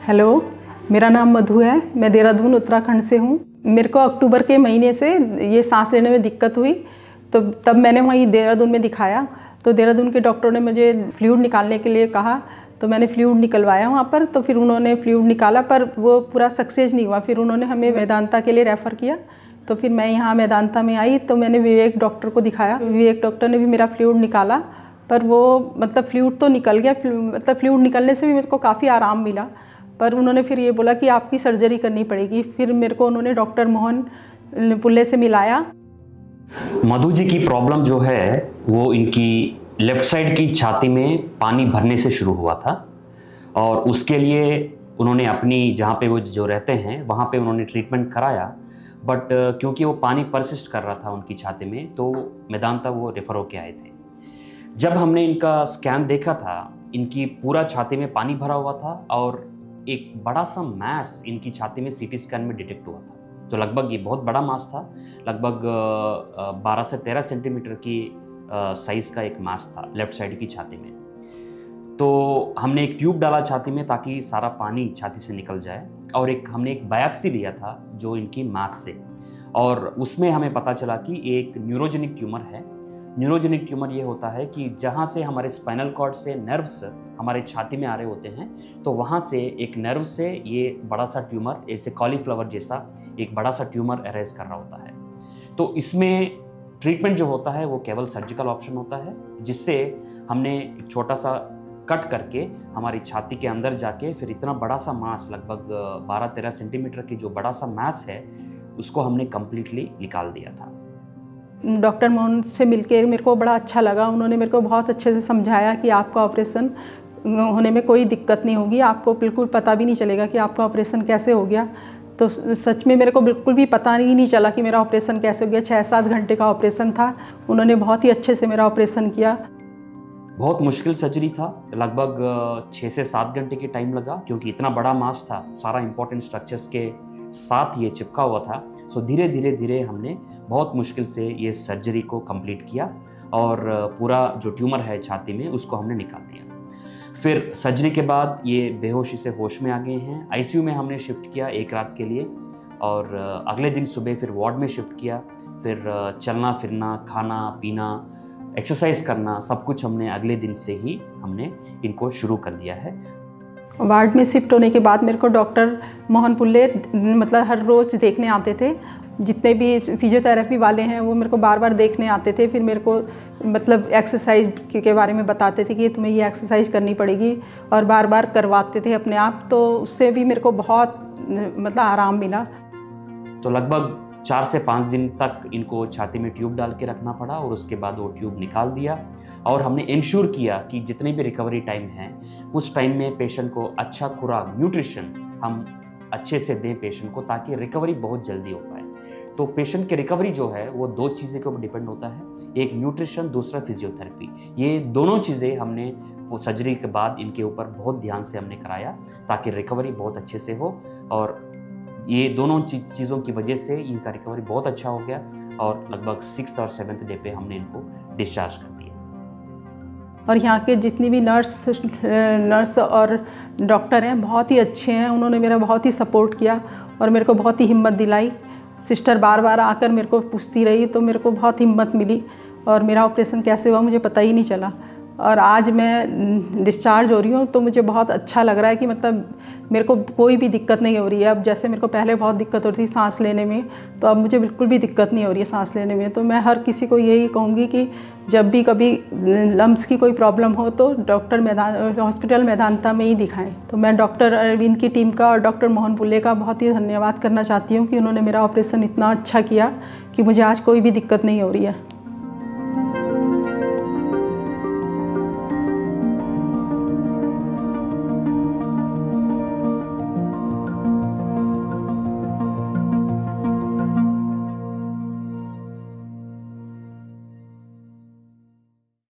Hello, मेरा नाम मधु है। मैं देहरादून उत्तराखंड से हूँ। मेरे को अक्टूबर के महीने से ये सांस लेने में दिक्कत हुई, तो तब मैंने वहीं देहरादून में दिखाया। तो देहरादून के डॉक्टरों ने मुझे फ्लूइड निकालने के लिए कहा, तो मैंने फ्लूइड निकलवाया वहाँ पर। तो फिर उन्होंने फ्लूइड निकाला, पर वो पूरा सक्सेस नहीं हुआ। फिर उन्होंने हमें वेदांता के लिए रेफ़र किया। तो फिर मैं यहाँ वेदांता में आई, तो मैंने विवेक डॉक्टर को दिखाया। विवेक डॉक्टर ने भी मेरा फ्लूइड निकाला, पर वो मतलब फ्लूइड तो निकल गया। मतलब फ्लूइड निकलने से भी मेरे को काफ़ी आराम मिला, पर उन्होंने फिर ये बोला कि आपकी सर्जरी करनी पड़ेगी। फिर मेरे को उन्होंने डॉक्टर मोहन पुल्ले से मिलाया। मधु जी की प्रॉब्लम जो है वो इनकी लेफ्ट साइड की छाती में पानी भरने से शुरू हुआ था, और उसके लिए उन्होंने अपनी जहाँ पे वो जो रहते हैं वहाँ पे उन्होंने ट्रीटमेंट कराया। बट क्योंकि वो पानी परसिस्ट कर रहा था उनकी छाती में, तो वेदांता वो रेफर होके आए थे। जब हमने इनका स्कैन देखा था, इनकी पूरा छाती में पानी भरा हुआ था और एक बड़ा सा मास इनकी छाती में सीटी स्कैन में डिटेक्ट हुआ था। तो लगभग ये बहुत बड़ा मास था, लगभग 12 से 13 सेंटीमीटर की साइज़ का एक मास था लेफ्ट साइड की छाती में। तो हमने एक ट्यूब डाला छाती में ताकि सारा पानी छाती से निकल जाए, और हमने एक बायोप्सी लिया था जो इनकी मास से, और उसमें हमें पता चला कि एक न्यूरोजेनिक ट्यूमर है। न्यूरोजेनिक ट्यूमर ये होता है कि जहाँ से हमारे स्पाइनल कॉर्ड से नर्व्स हमारे छाती में आ रहे होते हैं, तो वहाँ से एक नर्व से ये बड़ा सा ट्यूमर, ऐसे कॉलीफ्लावर जैसा एक बड़ा सा ट्यूमर अरेज कर रहा होता है। तो इसमें ट्रीटमेंट जो होता है वो केवल सर्जिकल ऑप्शन होता है, जिससे हमने एक छोटा सा कट करके हमारी छाती के अंदर जाके फिर इतना बड़ा सा मांस, लगभग 12-13 सेंटीमीटर की जो बड़ा सा मांस है, उसको हमने कम्प्लीटली निकाल दिया था। डॉक्टर मोहन से मिलके मेरे को बड़ा अच्छा लगा। उन्होंने मेरे को बहुत अच्छे से समझाया कि आपका ऑपरेशन होने में कोई दिक्कत नहीं होगी, आपको बिल्कुल पता भी नहीं चलेगा कि आपका ऑपरेशन कैसे हो गया। तो सच में मेरे को बिल्कुल भी पता ही नहीं चला कि मेरा ऑपरेशन कैसे हो गया। 6-7 घंटे का ऑपरेशन था। उन्होंने बहुत ही अच्छे से मेरा ऑपरेशन किया। बहुत मुश्किल सर्जरी था, लगभग 6 से 7 घंटे की टाइम लगा, क्योंकि इतना बड़ा मास था, सारा इंपॉर्टेंट स्ट्रक्चर्स के साथ ये चिपका हुआ था। सो धीरे धीरे हमने बहुत मुश्किल से ये सर्जरी को कंप्लीट किया, और पूरा जो ट्यूमर है छाती में उसको हमने निकाल दिया। फिर सर्जरी के बाद ये बेहोशी से होश में आ गए हैं। आईसीयू में हमने शिफ्ट किया 1 रात के लिए, और अगले दिन सुबह फिर वार्ड में शिफ्ट किया। फिर चलना फिरना, खाना पीना, एक्सरसाइज करना, सब कुछ हमने अगले दिन से ही हमने इनको शुरू कर दिया है। वार्ड में शिफ्ट होने के बाद मेरे को डॉक्टर मोहन पुल्ले मतलब हर रोज़ देखने आते थे। जितने भी फिजियोथेरेपी वाले हैं वो मेरे को बार बार देखने आते थे। फिर मेरे को मतलब एक्सरसाइज के बारे में बताते थे कि तुम्हें ये एक्सरसाइज करनी पड़ेगी, और बार बार करवाते थे अपने आप। तो उससे भी मेरे को बहुत मतलब आराम मिला। तो लगभग 4 से 5 दिन तक इनको छाती में ट्यूब डाल के रखना पड़ा, और उसके बाद वो ट्यूब निकाल दिया। और हमने इंश्योर किया कि जितने भी रिकवरी टाइम है उस टाइम में पेशेंट को अच्छा खुराक, न्यूट्रिशन हम अच्छे से दें पेशेंट को, ताकि रिकवरी बहुत जल्दी हो पाए। तो पेशेंट की रिकवरी जो है वो 2 चीज़ें के ऊपर डिपेंड होता है, एक न्यूट्रिशन, दूसरा फिजियोथेरेपी। ये दोनों चीज़ें हमने वो सर्जरी के बाद इनके ऊपर बहुत ध्यान से हमने कराया, ताकि रिकवरी बहुत अच्छे से हो। और ये दोनों चीज़ों की वजह से इनका रिकवरी बहुत अच्छा हो गया, और लगभग 6th और 7th डे पे हमने इनको डिस्चार्ज कर दिया। और यहाँ के जितनी भी नर्स और डॉक्टर हैं बहुत ही अच्छे हैं। उन्होंने मेरा बहुत ही सपोर्ट किया और मेरे को बहुत ही हिम्मत दिलाई। सिस्टर बार बार आकर मेरे को पूछती रही, तो मेरे को बहुत हिम्मत मिली, और मेरा ऑपरेशन कैसे हुआ मुझे पता ही नहीं चला। और आज मैं डिस्चार्ज हो रही हूँ, तो मुझे बहुत अच्छा लग रहा है कि मतलब मेरे को कोई भी दिक्कत नहीं हो रही है। अब जैसे मेरे को पहले बहुत दिक्कत हो रही थी सांस लेने में, तो अब मुझे बिल्कुल भी दिक्कत नहीं हो रही है सांस लेने में। तो मैं हर किसी को यही कहूँगी कि जब भी कभी लम्स की कोई प्रॉब्लम हो तो हॉस्पिटल मेदांता में ही दिखाएं। तो मैं डॉक्टर अरविंद की टीम का और डॉक्टर मोहन पुल्ले का बहुत ही धन्यवाद करना चाहती हूँ कि उन्होंने मेरा ऑपरेशन इतना अच्छा किया कि मुझे आज कोई भी दिक्कत नहीं हो रही है।